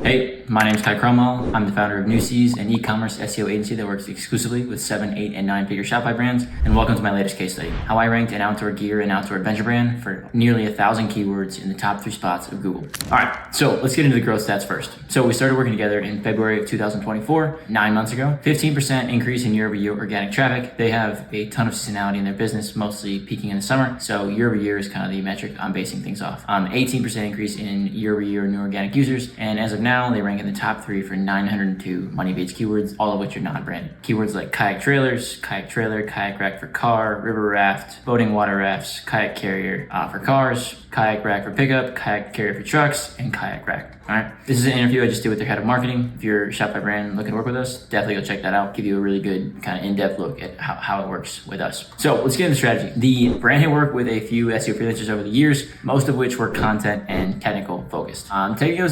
Hey, my name is Cromwell. I'm the founder of Newsies, an e-commerce SEO agency that works exclusively with 7, 8, and 9-figure Shopify brands. And welcome to my latest case study, how I ranked an outdoor gear and outdoor adventure brand for nearly 1,000 keywords in the top 3 spots of Google. All right, so let's get into the growth stats first. So we started working together in February of 2024, 9 months ago. 15% increase in year-over-year organic traffic. They have a ton of seasonality in their business, mostly peaking in the summer. So year-over-year is kind of the metric I'm basing things off. 18% increase in year-over-year new organic users. And as of now, they rank in the top 3 for 902 money-based keywords, all of which are non-branded. Keywords like kayak trailers, kayak trailer, kayak rack for car, river raft, boating water rafts, kayak carrier for cars, kayak rack for pickup, kayak carrier for trucks, and kayak rack. All right. This is an interview I just did with their head of marketing. If you're a Shopify brand looking to work with us, definitely go check that out. Give you a really good kind of in-depth look at how it works with us. So let's get into strategy. The brand had worked with a few SEO freelancers over the years, most of which were content and technical focused. Technical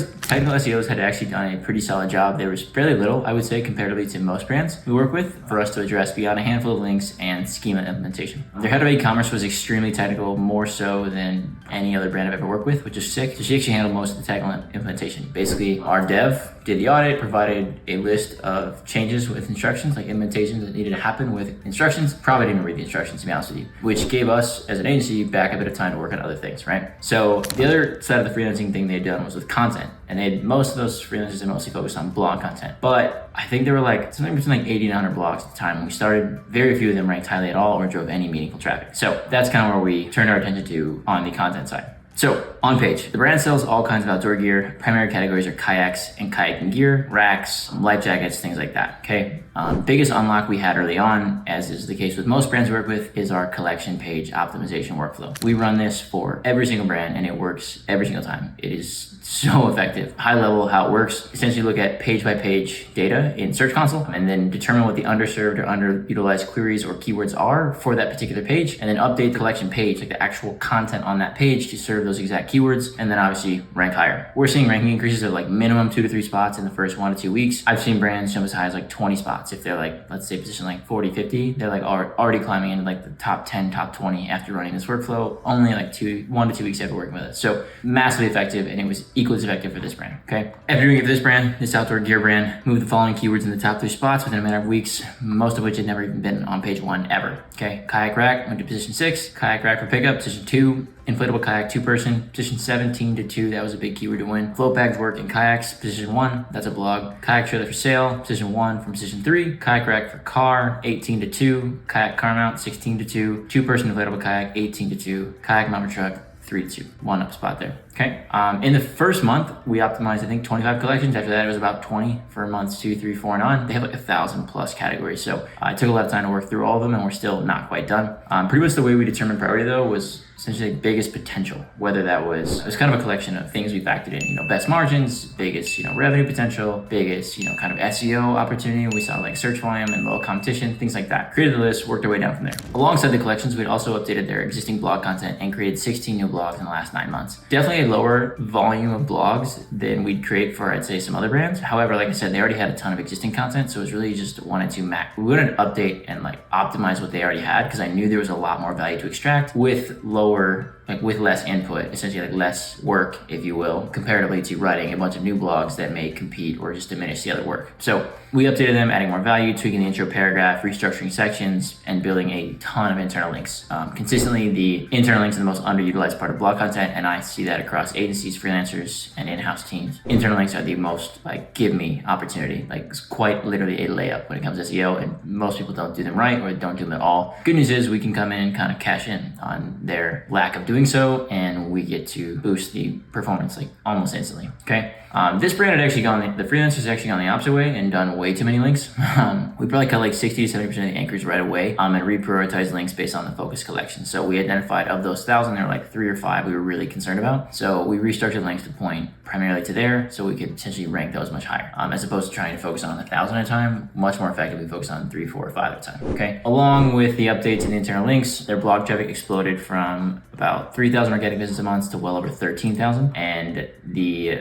SEOs had actually done a pretty solid job. There was fairly little, I would say, comparatively to most brands we work with for us to address beyond a handful of links and schema implementation. Their head of e-commerce was extremely technical, more so than any other brand I've ever worked with, which is sick. So she actually handled most of the technical implementation. Basically, our dev did the audit, provided a list of changes with instructions, like implementations that needed to happen with instructions. Probably didn't read the instructions, to be honest with you, which gave us as an agency back a bit of time to work on other things, right? So the other side of the freelancing thing they'd done was with content. And most of those freelancers are mostly focused on blog content. But I think there were something between 80 and 100 blogs at the time when we started. Very few of them ranked highly at all or drove any meaningful traffic. So that's kind of where we turned our attention to on the content side. So on Page, the brand sells all kinds of outdoor gear. Primary categories are kayaks and kayaking gear, racks, life jackets, things like that, okay? Biggest unlock we had early on, as is the case with most brands we work with, is our collection page optimization workflow. We run this for every single brand and it works every single time. It is so effective. High level, how it works, essentially look at page by page data in Search Console and then determine what the underserved or underutilized queries or keywords are for that particular page, and then update the collection page, like the actual content on that page, to serve those exact keywords, and then obviously rank higher. We're seeing ranking increases of minimum 2 to 3 spots in the first 1 to 2 weeks. I've seen brands jump as high as 20 spots. If they're let's say position 40, 50, they're already climbing into the top 10, top 20 after running this workflow, only 1 to 2 weeks after working with us. So massively effective, and it was equally as effective for this brand, okay? After doing it for this brand, this outdoor gear brand, moved the following keywords in the top 3 spots within a matter of weeks, most of which had never even been on page 1 ever, okay? Kayak rack went to position 6, kayak rack for pickup, position 2, inflatable kayak 2-person, position 17 to 2, that was a big keyword to win. Float bags work in kayaks, position 1, that's a blog. Kayak trailer for sale, position 1 from position 3. Kayak rack for car, 18 to 2. Kayak car mount, 16 to 2. 2-person inflatable kayak, 18 to 2. Kayak mount truck, 3 to 2. 1 up spot there. Okay. In the first month, we optimized, I think, 25 collections. After that, it was about 20 for months 2, 3, 4, and on. They have 1,000 plus categories. So it took a lot of time to work through all of them, and we're still not quite done. Pretty much the way we determined priority, though, was essentially biggest potential. Whether that was, it was kind of a collection of things we factored in, best margins, biggest, revenue potential, biggest, kind of SEO opportunity. We saw search volume and low competition, things like that. Created the list, worked our way down from there. Alongside the collections, we'd also updated their existing blog content and created 16 new blogs in the last 9 months. Definitely a lower volume of blogs than we'd create for, I'd say, some other brands. However, like I said, they already had a ton of existing content, so it was really just we wanted to update and optimize what they already had, because I knew there was a lot more value to extract with with less input, essentially less work, if you will, comparatively to writing a bunch of new blogs that may compete or just diminish the other work. So we updated them, adding more value, tweaking the intro paragraph, restructuring sections, and building a ton of internal links. Consistently, the internal links are the most underutilized part of blog content, and I see that across agencies, freelancers, and in-house teams. Internal links are the most give me opportunity. It's quite literally a layup when it comes to SEO, and most people don't do them right or don't do them at all. Good news is we can come in and kind of cash in on their lack of doing so, and we get to boost the performance almost instantly, okay? This brand had actually the freelancers had actually gone the opposite way and done way too many links. We probably cut 60 to 70% of the anchors right away and reprioritized links based on the focus collection. So we identified of those 1,000, there were 3 or 5 we were really concerned about. So we restructured links to point primarily to there, so we could potentially rank those much higher. As opposed to trying to focus on 1,000 at a time, much more effectively focus on 3, 4, or 5 at a time, okay? Along with the updates in the internal links, their blog traffic exploded from about 3,000 organic visits a month to well over 13,000. And the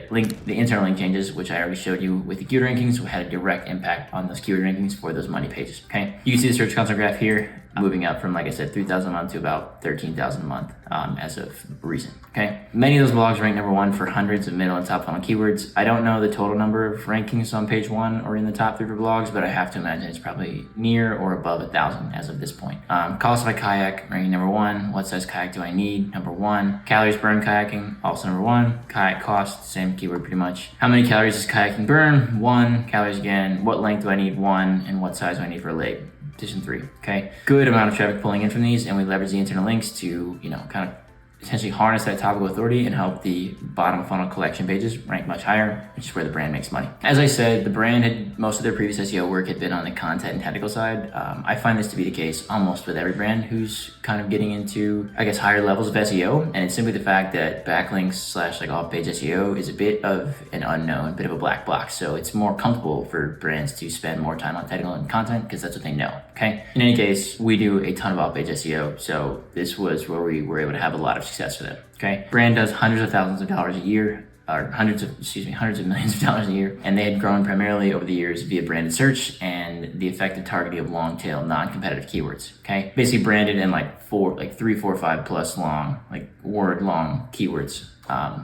internal link changes, which I already showed you with the keyword rankings, had a direct impact on those keyword rankings for those money pages, okay? You can see the Search Console graph here. moving up from, like I said, 3,000 a month to about 13,000 a month as of recent. Okay. Many of those blogs rank number one for hundreds of middle and top funnel keywords. I don't know the total number of rankings on page one or in the top 3 for blogs, but I have to imagine it's probably near or above 1,000 as of this point. Cost by kayak ranking number one. What size kayak do I need? Number one. Calories burned kayaking, also number one. Kayak cost, same keyword pretty much. How many calories does kayaking burn? 1. Calories again. What length do I need? 1. And what size do I need for a leg? Position 3. Okay. Good amount of traffic pulling in from these, and we leverage the internal links to, kind of essentially harness that topical authority and help the bottom of funnel collection pages rank much higher, which is where the brand makes money. As I said, the brand had most of their previous SEO work had been on the content and technical side. I find this to be the case almost with every brand who's kind of getting into, I guess, higher levels of SEO. And it's simply the fact that backlinks / like off-page SEO is a bit of an unknown, bit of a black box. So it's more comfortable for brands to spend more time on technical and content because that's what they know. Okay. In any case, we do a ton of off-page SEO. So this was where we were able to have a lot of success for them. Okay. Brand does hundreds of thousands of dollars a year, or hundreds of millions of dollars a year. And they had grown primarily over the years via branded search and the effective targeting of long tail, non-competitive keywords. Okay. Basically branded in like 3, 4, 5 plus long, like word long keywords.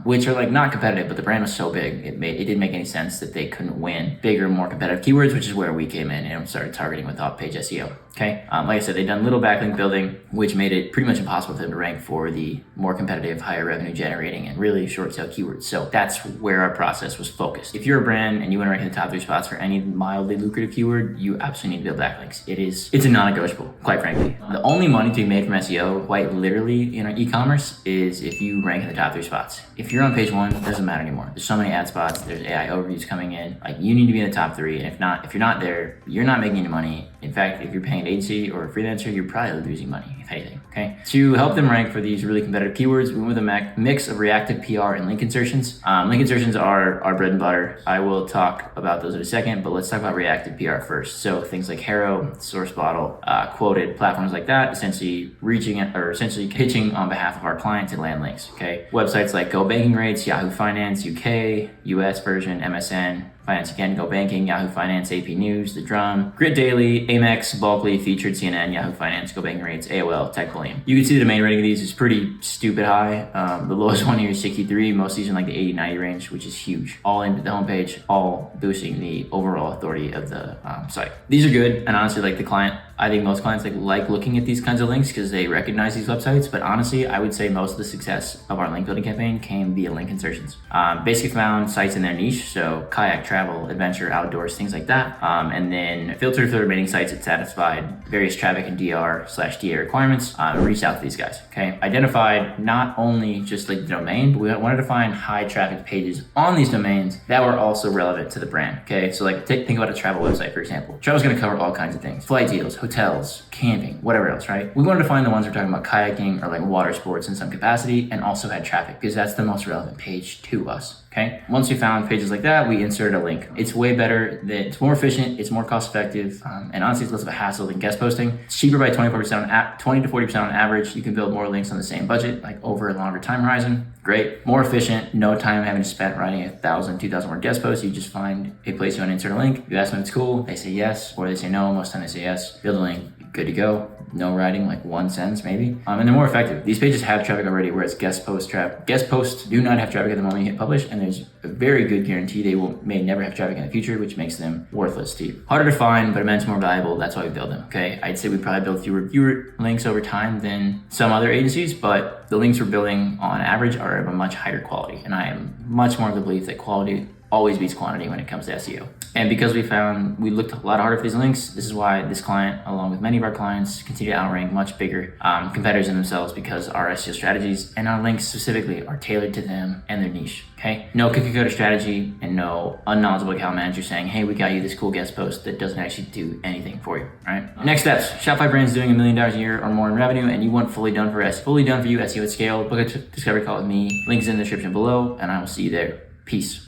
Which are like not competitive, but the brand was so big, it didn't make any sense that they couldn't win bigger, more competitive keywords, which is where we came in and started targeting with off-page SEO. Okay. Like I said, they've done little backlink building, which made it pretty much impossible for them to rank for the more competitive, higher revenue generating and really short tail keywords. So that's where our process was focused. If you're a brand and you want to rank in the top 3 spots for any mildly lucrative keyword, you absolutely need to build backlinks. It's a non-negotiable, quite frankly. The only money to be made from SEO, quite literally in our e-commerce, is if you rank in the top 3 spots. If you're on page 1, it doesn't matter anymore. There's so many ad spots, there's AI overviews coming in. Like, you need to be in the top 3, and if you're not there, you're not making any money. In fact, if you're paying an agency or a freelancer, you're probably losing money, if anything. Okay. To help them rank for these really competitive keywords, we went with a mix of reactive PR and link insertions. Link insertions are our bread and butter. I will talk about those in a second, but let's talk about reactive PR first. So things like Harrow, Source Bottle, Quoted, platforms like that, essentially pitching on behalf of our client to land links. Okay. Websites like Go Banking Rates, Yahoo Finance, UK, US version, MSN, Finance Again, Go Banking, Yahoo Finance, AP News, The Drum, Grid Daily, Amex, Bulkley, Featured, CNN, Yahoo Finance, Go Banking Rates, AOL, Tech Volume. You can see the domain rating of these is pretty stupid high. The lowest one here is 63. Most of these are in like the 80-90 range, which is huge. All into the homepage, all boosting the overall authority of the site. These are good, and honestly, like the client, I think most clients like looking at these kinds of links because they recognize these websites. But honestly, I would say most of the success of our link building campaign came via link insertions. Basically found sites in their niche, so kayak, travel, adventure, outdoors, things like that. And then filtered for the remaining sites that satisfied various traffic and DR/DA requirements, and reached out to these guys. Okay, identified not only just like the domain, but we wanted to find high traffic pages on these domains that were also relevant to the brand. Okay, so like think about a travel website, for example. Travel's going to cover all kinds of things: flight deals, hotels, camping, whatever else, right? We wanted to find the ones we're talking about kayaking or like water sports in some capacity and also had traffic because that's the most relevant page to us. Okay. Once we found pages like that, we inserted a link. It's way better. It's more efficient. It's more cost effective. And honestly, it's less of a hassle than guest posting. It's cheaper by 20 to 40% on average. You can build more links on the same budget, like over a longer time horizon. Great. More efficient. No time having to spend writing 1,000, 2,000 word guest posts. You just find a place you want to insert a link. You ask them if it's cool. They say yes, or they say no. Most time they say yes. Build a link. Good to go. No writing, like 1 sentence maybe. And they're more effective. These pages have traffic already, whereas guest posts do not have traffic at the moment you hit publish, and there's a very good guarantee they may never have traffic in the future, which makes them worthless to you. Harder to find, but immense more valuable. That's why we build them. Okay, I'd say we probably build fewer links over time than some other agencies, but the links we're building on average are of a much higher quality, and I am much more of the belief that quality always beats quantity when it comes to SEO. And because we looked a lot harder for these links, this is why this client, along with many of our clients, continue to outrank much bigger competitors in themselves because our SEO strategies and our links specifically are tailored to them and their niche. Okay, no cookie cutter strategy and no unknowledgeable account manager saying, hey, we got you this cool guest post that doesn't actually do anything for you. Right. Next steps: Shopify brand's doing $1 million a year or more in revenue, and you want fully done for you SEO at scale. Book a discovery call with me. Links in the description below, and I will see you there. Peace.